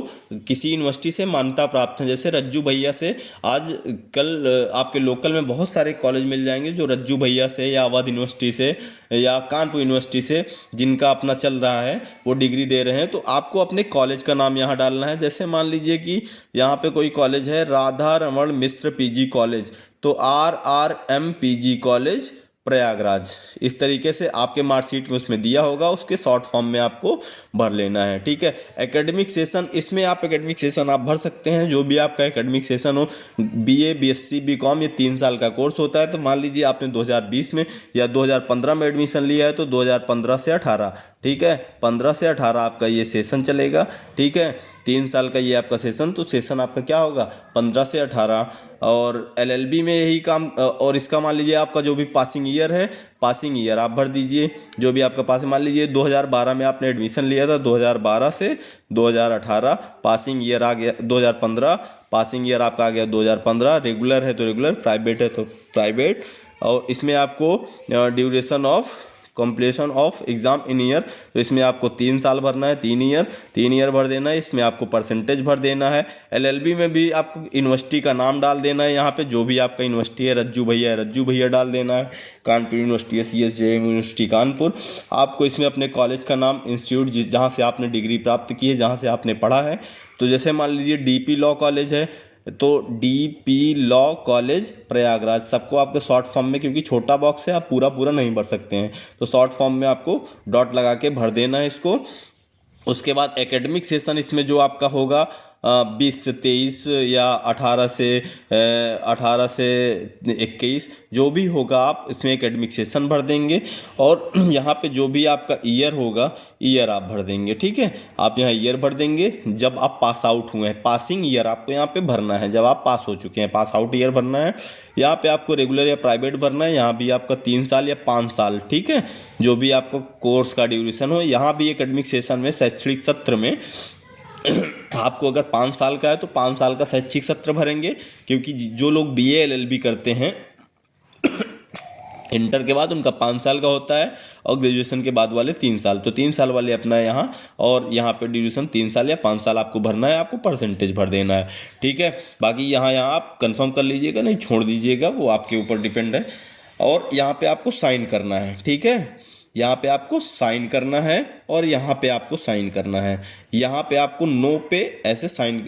किसी यूनिवर्सिटी से मान्यता प्राप्त हैं, जैसे रज्जू भैया से आज कल आपके लोकल में बहुत सारे कॉलेज मिल जाएंगे जो रज्जू भैया से या अवध यूनिवर्सिटी से या कानपुर यूनिवर्सिटी से, जिनका अपना चल रहा है, वो डिग्री दे रहे हैं। तो आपको अपने कॉलेज का नाम यहाँ डालना है। जैसे मान लीजिए कि यहाँ पे कोई कॉलेज है, राधा रमण मिश्र PG कॉलेज, तो RRM PG कॉलेज प्रयागराज, इस तरीके से आपके मार्कशीट में उसमें दिया होगा, उसके शॉर्ट फॉर्म में आपको भर लेना है। ठीक है, एकेडमिक सेशन, इसमें आप एकेडमिक सेशन आप भर सकते हैं, जो भी आपका एकेडमिक सेशन हो। BA BSc BCom, ये 3 साल का कोर्स होता है। तो मान लीजिए आपने 2020 में या 2015 में एडमिशन लिया है, तो 2015 से 18, ठीक है, 15 से 18 आपका ये सेशन चलेगा। ठीक है, 3 साल का ये आपका सेशन, तो सेशन आपका क्या होगा 15 से 18। और LLB में यही काम, और इसका मान लीजिए आपका जो भी पासिंग ईयर है, पासिंग ईयर आप भर दीजिए, जो भी आपका पास, मान लीजिए 2012 में आपने एडमिशन लिया था, 2012 से 2018 पासिंग ईयर आ गया, 2015 पासिंग ईयर आपका आ गया 2015। रेगुलर है तो रेगुलर, प्राइवेट है तो प्राइवेट। और इसमें आपको duration of completion of exam in year, तो इसमें आपको 3 साल भरना है, 3 ईयर भर देना है। इसमें आपको परसेंटेज भर देना है। LLB में भी आपको यूनिवर्सिटी का नाम डाल देना है, यहाँ पे जो भी आपका यूनिवर्सिटी है, रज्जू भैया है, रज्जू भैया डाल देना है। कानपुर यूनिवर्सिटी है, CSJM यूनिवर्सिटी कानपुर। आपको इसमें अपने कॉलेज का नाम, इंस्टीट्यूट जहाँ से आपने डिग्री प्राप्त की है, जहाँ से आपने पढ़ा है, तो जैसे मान लीजिए DP लॉ कॉलेज है, तो DP लॉ कॉलेज प्रयागराज, सबको आपके शॉर्ट फॉर्म में, क्योंकि छोटा बॉक्स है आप पूरा नहीं भर सकते हैं, तो शॉर्ट फॉर्म में आपको डॉट लगा के भर देना है इसको। उसके बाद एकेडमिक सेशन इसमें जो आपका होगा 20 से 23 या 18 से 21, जो भी होगा आप इसमें एकेडमिक सेशन भर देंगे। और यहाँ पे जो भी आपका ईयर होगा, ईयर आप भर देंगे। ठीक है, आप यहाँ ईयर भर देंगे जब आप पास आउट हुए हैं, पासिंग ईयर आपको यहाँ पे भरना है, जब आप पास हो चुके हैं, पास आउट ईयर भरना है। यहाँ पे आपको रेगुलर या प्राइवेट भरना है, यहाँ भी आपका 3 साल या 5 साल, ठीक है, जो भी आपको कोर्स का ड्यूरेशन हो। यहाँ भी एकेडमिक सेशन में, शैक्षणिक सत्र में आपको अगर 5 साल का है तो 5 साल का शैक्षिक सत्र भरेंगे, क्योंकि जो लोग BA LLB करते हैं इंटर के बाद, उनका 5 साल का होता है, और ग्रेजुएशन के बाद वाले 3 साल, तो 3 साल वाले अपना यहाँ, और यहाँ पे ड्यूरेशन 3 साल या 5 साल आपको भरना है, आपको परसेंटेज भर देना है। ठीक है, बाकी यहाँ आप कंफर्म कर लीजिएगा, नहीं छोड़ दीजिएगा, वो आपके ऊपर डिपेंड है। और यहाँ पे आपको साइन करना है। ठीक है, यहाँ पे आपको साइन करना है और यहाँ पे आपको साइन करना है। यहाँ पे आपको नो पे ऐसे साइन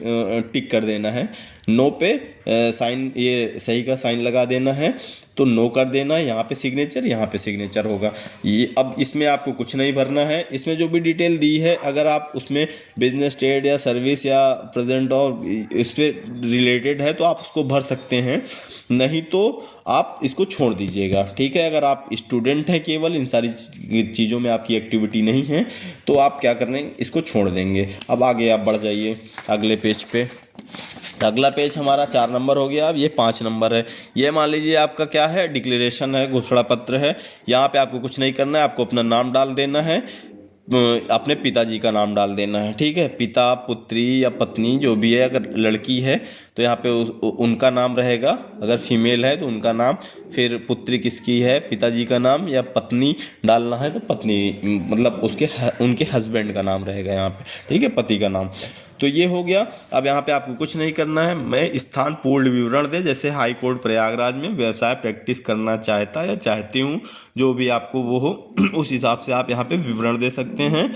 टिक कर देना है, नो पे साइन, ये सही का साइन लगा देना है, तो नो कर देना है। यहाँ पे सिग्नेचर होगा ये। अब इसमें आपको कुछ नहीं भरना है। इसमें जो भी डिटेल दी है, अगर आप उसमें बिजनेस, ट्रेड या सर्विस या प्रेजेंट और इस पे रिलेटेड है तो आप उसको भर सकते हैं, नहीं तो आप इसको छोड़ दीजिएगा, ठीक है। अगर आप स्टूडेंट हैं केवल, इन सारी चीज़ों में आपकी एक्टिविटी नहीं है, तो आप क्या कर रहे हैं, इसको छोड़ देंगे। अब आगे आप बढ़ जाइए अगले पेज पे। अगला पेज हमारा 4 नंबर हो गया। अब ये 5 नंबर है। ये मान लीजिए आपका क्या है, डिक्लेरेशन है, घोषणा पत्र है। यहाँ पे आपको कुछ नहीं करना है, आपको अपना नाम डाल देना है, अपने पिताजी का नाम डाल देना है, ठीक है। पिता, पुत्री या पत्नी जो भी है, अगर लड़की है तो यहाँ पे उनका नाम रहेगा, अगर फीमेल है तो उनका नाम, फिर पुत्री किसकी है, पिताजी का नाम, या पत्नी डालना है तो पत्नी, मतलब उनके हस्बैंड का नाम रहेगा यहाँ पे, ठीक है, पति का नाम। तो ये हो गया। अब यहाँ पे आपको कुछ नहीं करना है। मैं स्थान पूर्ण विवरण दे, जैसे हाई कोर्ट प्रयागराज में व्यवसाय प्रैक्टिस करना चाहता या चाहती हूँ, जो भी आपको वो हो उस हिसाब से आप यहाँ पे विवरण दे सकते हैं।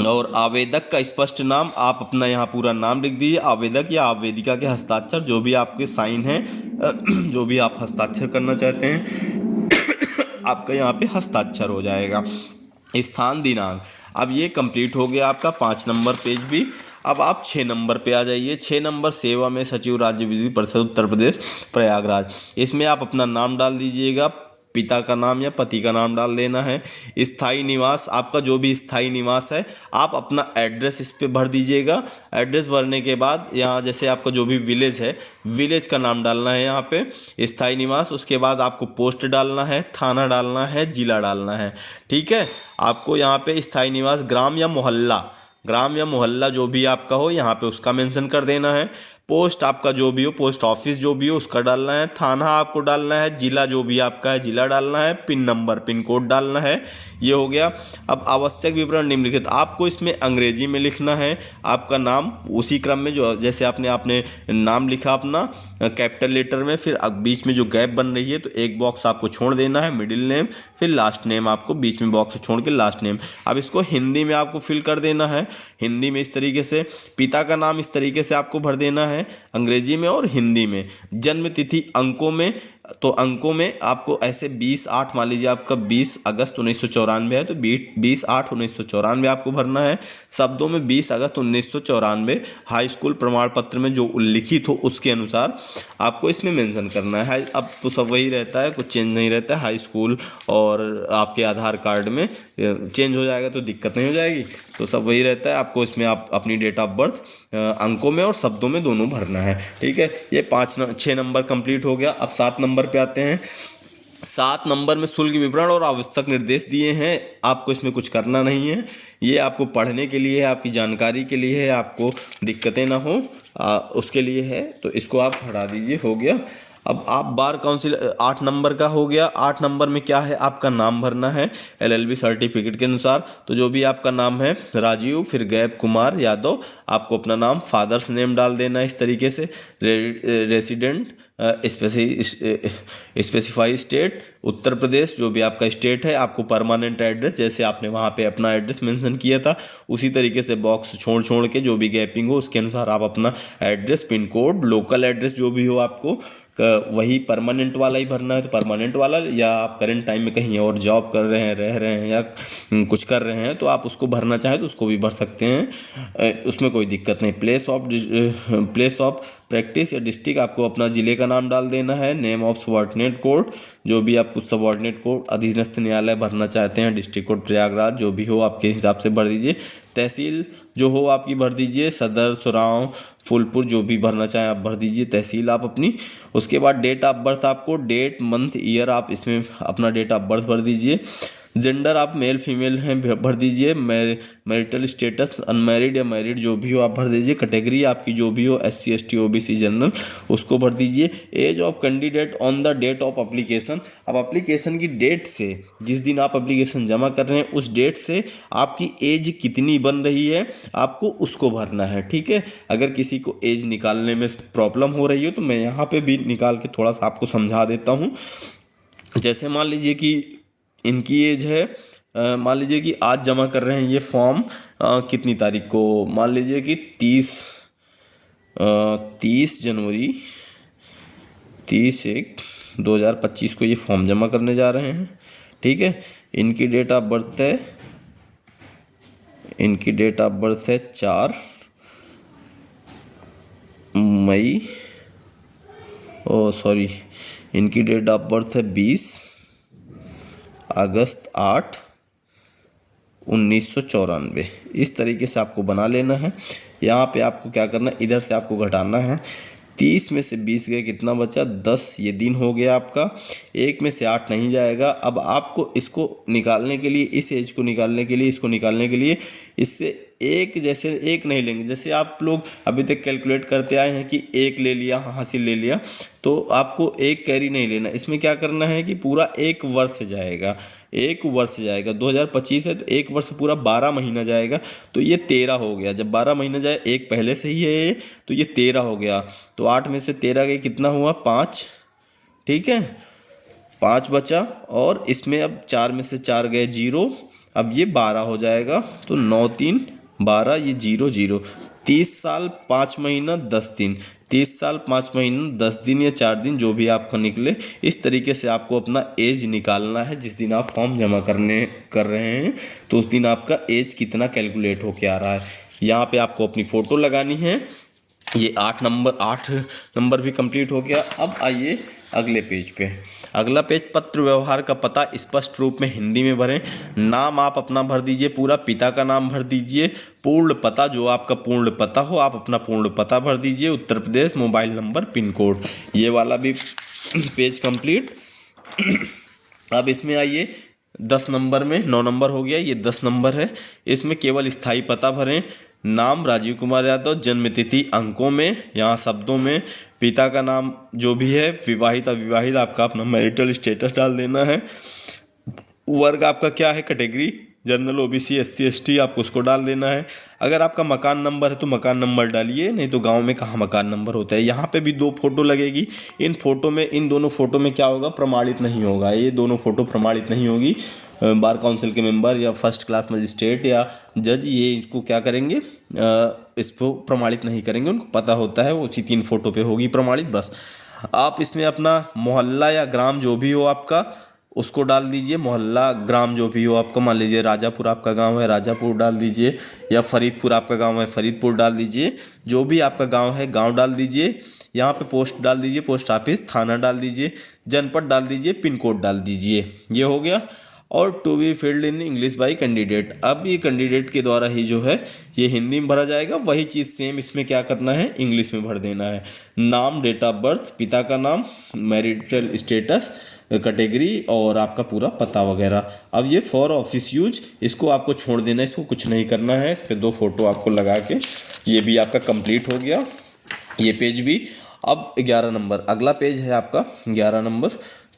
और आवेदक का स्पष्ट नाम, आप अपना यहाँ पूरा नाम लिख दीजिए। आवेदक या आवेदिका के हस्ताक्षर, जो भी आपके साइन हैं, जो भी आप हस्ताक्षर करना चाहते हैं, आपका यहाँ पे हस्ताक्षर हो जाएगा। स्थान, दिनांक। अब ये कंप्लीट हो गया आपका 5 नंबर पेज भी। अब आप 6 नंबर पे आ जाइए। 6 नंबर, सेवा में सचिव, राज्य विद्युत परिषद, उत्तर प्रदेश, प्रयागराज। इसमें आप अपना नाम डाल दीजिएगा, पिता का नाम या पति का नाम डाल देना है। स्थायी निवास, आपका जो भी स्थायी निवास है, आप अपना एड्रेस इस पे भर दीजिएगा। एड्रेस भरने के बाद यहाँ जैसे आपका जो भी विलेज है, विलेज का नाम डालना है यहाँ पे, स्थायी निवास। उसके बाद आपको पोस्ट डालना है, थाना डालना है, जिला डालना है, ठीक है। आपको यहाँ पे स्थायी निवास, ग्राम या मोहल्ला जो भी आपका हो, यहाँ पे उसका मेंशन कर देना है। पोस्ट आपका जो भी हो, पोस्ट ऑफिस जो भी हो, उसका डालना है। थाना आपको डालना है। जिला जो भी आपका है, जिला डालना है। पिन नंबर, पिन कोड डालना है। ये हो गया। अब आवश्यक विवरण निम्नलिखित, आपको इसमें अंग्रेजी में लिखना है आपका नाम, उसी क्रम में जो जैसे आपने नाम लिखा अपना कैपिटल लेटर में, फिर बीच में जो गैप बन रही है तो एक बॉक्स आपको छोड़ देना है, मिडिल नेम, फिर लास्ट नेम, आपको बीच में बॉक्स छोड़ के लास्ट नेम। अब इसको हिंदी में आपको फिल कर देना है, हिंदी में इस तरीके से। पिता का नाम इस तरीके से आपको भर देना है, अंग्रेजी में और हिंदी में। जन्म तिथि अंकों में, तो अंकों में आपको ऐसे 20/8, मान लीजिए आपका 20 अगस्त 1994 है तो 20/8/1994 आपको भरना है। शब्दों में 20 अगस्त 1994 हाई स्कूल प्रमाण पत्र में जो उल्लिखित हो उसके अनुसार आपको इसमें मेंशन करना है। अब तो सब वही रहता है, कुछ चेंज नहीं रहता है। हाई स्कूल और आपके आधार कार्ड में चेंज हो जाएगा तो दिक्कत नहीं हो जाएगी, तो सब वही रहता है। आपको इसमें आप अपनी डेट ऑफ बर्थ अंकों में और शब्दों में दोनों भरना है, ठीक है। ये 6 नंबर कंप्लीट हो गया। अब 7 नंबर पे आते हैं। 7 नंबर में शुल्क विवरण और आवश्यक निर्देश दिए हैं। आपको इसमें कुछ करना नहीं है, ये आपको पढ़ने के लिए है, आपकी जानकारी के लिए है, आपको दिक्कतें ना हो उसके लिए है, तो इसको आप हटा दीजिए। हो गया। अब आप बार काउंसिल 8 नंबर का हो गया। 8 नंबर में क्या है, आपका नाम भरना है LLB सर्टिफिकेट के अनुसार। तो जो भी आपका नाम है, राजीव, फिर गैप कुमार यादव, आपको अपना नाम, फादर्स नेम डाल देना है इस तरीके से। Resident, specify state, Uttar Pradesh, जो भी आपका स्टेट है। आपको परमानेंट एड्रेस, जैसे आपने वहाँ पे अपना एड्रेस मेंशन किया था उसी तरीके से बॉक्स छोड़ के जो भी गैपिंग हो उसके अनुसार आप अपना address, pin code, local address जो भी हो आपको वही परमानेंट वाला ही भरना है तो परमानेंट वाला, या आप करेंट टाइम में कहीं और जॉब कर रहे हैं, रह रहे हैं या कुछ कर रहे हैं तो आप उसको भरना चाहें तो उसको भी भर सकते हैं, उसमें कोई दिक्कत नहीं। प्लेस ऑफ प्रैक्टिस या डिस्ट्रिक्ट, आपको अपना ज़िले का नाम डाल देना है। नेम ऑफ सबॉर्डिनेट कोर्ट, जो भी आप कुछ सबॉर्डिनेट कोर्ट अधीनस्थ न्यायालय भरना चाहते हैं, डिस्ट्रिक्ट कोर्ट प्रयागराज जो भी हो आपके हिसाब से भर दीजिए। तहसील जो हो आपकी भर दीजिए, सदर, सुराव, फूलपुर, जो भी भरना चाहें आप भर दीजिए तहसील आप अपनी। उसके बाद डेट ऑफ बर्थ, आपको डेट, मंथ, ईयर आप इसमें अपना डेट ऑफ बर्थ भर दीजिए। जेंडर आप मेल फीमेल हैं भर दीजिए। मैरिटल स्टेटस अनमैरिड या मैरिड जो भी हो आप भर दीजिए। कैटेगरी आपकी जो भी हो SC ST OBC जनरल उसको भर दीजिए। Age of candidate on the date of application, अब अप्लीकेशन की डेट से, जिस दिन आप अप्लीकेशन जमा कर रहे हैं उस डेट से आपकी एज कितनी बन रही है आपको उसको भरना है, ठीक है। अगर किसी को एज निकालने में प्रॉब्लम हो रही हो तो मैं यहाँ पे भी निकाल के थोड़ा सा आपको समझा देता हूँ। जैसे मान लीजिए कि इनकी एज है मान लीजिए कि आज जमा कर रहे हैं ये फॉर्म कितनी तारीख को, मान लीजिए कि 30 जनवरी 30/1/2025 को ये फॉर्म जमा करने जा रहे हैं। ठीक है, इनकी डेट ऑफ बर्थ है 4 मई, सॉरी, इनकी डेट ऑफ बर्थ है 20 अगस्त 8/1994। इस तरीके से आपको बना लेना है। यहाँ पे आपको क्या करना है, इधर से आपको घटाना है। 30 में से 20 गए, कितना बचा 10, ये दिन हो गया आपका। 1 में से 8 नहीं जाएगा। अब आपको इसको निकालने के लिए, इस एज को निकालने के लिए, इसको निकालने के लिए इससे एक, जैसे एक नहीं लेंगे, जैसे आप लोग अभी तक कैलकुलेट करते आए हैं कि एक ले लिया, हासिल ले लिया, तो आपको एक कैरी नहीं लेना। इसमें क्या करना है कि पूरा एक वर्ष जाएगा, 2025 है तो एक वर्ष पूरा 12 महीना जाएगा, तो ये 13 हो गया। जब 12 महीना जाए, एक पहले से ही है ये, तो ये 13 हो गया। तो 8 में से 13 गए, कितना हुआ 5। ठीक है, 5 बचा, और इसमें अब 4 में से 4 गए 0, अब ये 12 हो जाएगा। तो 9 3 12, ये 0 0। 30 साल 5 महीना 10 दिन, 30 साल 5 महीना 10 दिन या 4 दिन, जो भी आपका निकले। इस तरीके से आपको अपना एज निकालना है। जिस दिन आप फॉर्म जमा कर रहे हैं तो उस दिन आपका एज कितना कैलकुलेट होके आ रहा है। यहाँ पे आपको अपनी फ़ोटो लगानी है। ये 8 नंबर भी कंप्लीट हो गया। अब आइए अगले पेज पे। अगला पेज, पत्र व्यवहार का पता स्पष्ट रूप में हिंदी में भरें। नाम आप अपना भर दीजिए पूरा, पिता का नाम भर दीजिए, पूर्ण पता, जो आपका पूर्ण पता हो आप अपना पूर्ण पता भर दीजिए, Uttar Pradesh, mobile number, pin code. ये वाला भी पेज कंप्लीट। अब इसमें आइए 10 नंबर में, 9 नंबर हो गया, ये 10 नंबर है। इसमें केवल स्थायी पता भरें। नाम राजीव कुमार यादव, जन्म तिथि अंकों में, यहाँ शब्दों में, पिता का नाम जो भी है, विवाहित अविवाहित, आपका अपना मैरिटल स्टेटस डाल देना है। वर्ग आपका क्या है, category general, OBC, SC, ST, आपको उसको डाल देना है। अगर आपका मकान नंबर है तो मकान नंबर डालिए, नहीं तो गांव में कहाँ मकान नंबर होता है। यहाँ पे भी 2 फोटो लगेगी। इन दोनों फोटो में क्या होगा, प्रमाणित नहीं होगा। ये दोनों फोटो प्रमाणित नहीं होगी। बार काउंसिल के मेंबर या फर्स्ट क्लास मजिस्ट्रेट या जज, ये इनको क्या करेंगे, इसको प्रमाणित नहीं करेंगे। उनको पता होता है वो उसी 3 फोटो पे होगी प्रमाणित, बस। आप इसमें अपना मोहल्ला या ग्राम जो भी हो आपका, उसको डाल दीजिए। मोहल्ला ग्राम जो भी हो आपका, मान लीजिए राजापुर आपका गांव है, राजापुर डाल दीजिए, या फरीदपुर आपका गांव है, फरीदपुर डाल दीजिए। जो भी आपका गांव है, गांव डाल दीजिए। यहाँ पे पोस्ट डाल दीजिए, पोस्ट ऑफिस, थाना डाल दीजिए, जनपद डाल दीजिए, पिन कोड डाल दीजिए। ये हो गया। और to be filled in English by candidate. अब ये कैंडिडेट के द्वारा ही जो है ये हिंदी में भरा जाएगा। वही चीज़ सेम इसमें क्या करना है, इंग्लिश में भर देना है। नाम, डेट ऑफ बर्थ, पिता का नाम, मैरिटल स्टेटस, कैटेगरी, और आपका पूरा पता वगैरह। अब ये फॉर ऑफिस यूज, इसको आपको छोड़ देना है, इसको कुछ नहीं करना है। इस पर 2 फोटो आपको लगा के, ये भी आपका कंप्लीट हो गया, ये पेज भी। अब 11 नंबर, अगला पेज है आपका 11 नंबर।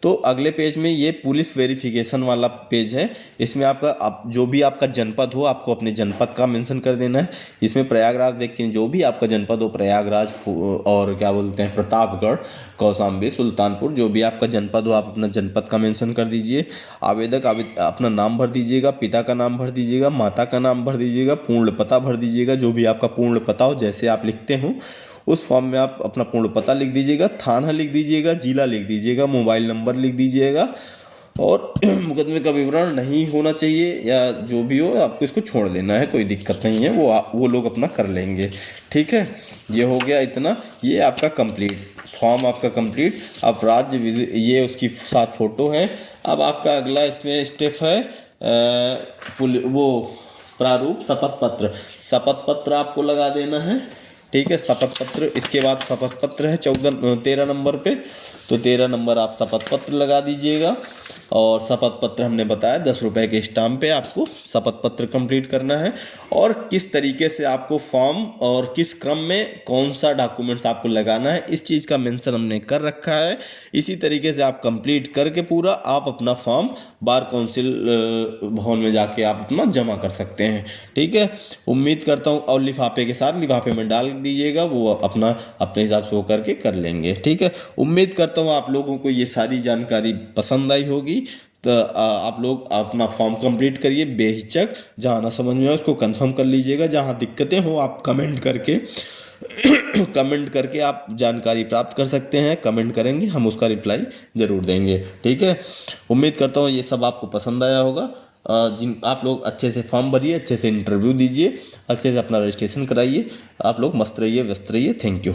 तो अगले पेज में ये पुलिस वेरिफिकेशन वाला पेज है। इसमें आपका जो भी आपका जनपद हो, आपको अपने जनपद का मेंशन कर देना है। इसमें प्रयागराज देख के, जो भी आपका जनपद हो, प्रयागराज और क्या बोलते हैं, प्रतापगढ़, कौशाम्बी, सुल्तानपुर, जो भी आपका जनपद हो आप अपना जनपद का मेंशन कर दीजिए। आवेदक अपना नाम भर दीजिएगा, पिता का नाम भर दीजिएगा, माता का नाम भर दीजिएगा, पूर्ण पता भर दीजिएगा, जो भी आपका पूर्ण पता हो, जैसे आप लिखते हो उस फॉर्म में आप अपना पूर्ण पता लिख दीजिएगा, थाना लिख दीजिएगा, जिला लिख दीजिएगा, मोबाइल नंबर लिख दीजिएगा। और मुकदमे का विवरण नहीं होना चाहिए, या जो भी हो आपको इसको छोड़ देना है, कोई दिक्कत नहीं है, वो लोग अपना कर लेंगे। ठीक है, ये हो गया इतना। ये आपका कंप्लीट फॉर्म, आपका कंप्लीट। अब राज्य, ये उसकी 7 फोटो है। अब आपका अगला इसमें स्टेप है वो प्रारूप शपथ पत्र आपको लगा देना है। ठीक है, शपथ पत्र। इसके बाद शपथ पत्र है 13 नंबर पे, तो 13 नंबर आप शपथ पत्र लगा दीजिएगा। और शपथ पत्र हमने बताया 10 रुपये के स्टाम्प पे आपको शपथ पत्र कंप्लीट करना है। और किस तरीके से आपको फॉर्म और किस क्रम में कौन सा डॉक्यूमेंट्स आपको लगाना है, इस चीज़ का मेंशन हमने कर रखा है। इसी तरीके से आप कंप्लीट करके पूरा आप अपना फॉर्म बार काउंसिल भवन में जाके आप अपना जमा कर सकते हैं। ठीक है, उम्मीद करता हूँ। और लिफाफे के साथ लिफाफे में डाल दीजिएगा, वो अपने हिसाब से वो करके कर लेंगे। ठीक है, उम्मीद करता हूँ आप लोगों को ये सारी जानकारी पसंद आई होगी। तो आप लोग अपना फॉर्म कंप्लीट करिए बेहिचक, जहाँ ना समझ में आए उसको कंफर्म कर लीजिएगा, जहाँ दिक्कतें हो आप कमेंट करके कमेंट करके आप जानकारी प्राप्त कर सकते हैं। कमेंट करेंगे, हम उसका रिप्लाई ज़रूर देंगे। ठीक है, उम्मीद करता हूँ ये सब आपको पसंद आया होगा। जिन आप लोग अच्छे से फॉर्म भरिए, अच्छे से इंटरव्यू दीजिए, अच्छे से अपना रजिस्ट्रेशन कराइए। आप लोग मस्त रहिए, व्यस्त रहिए। Thank you.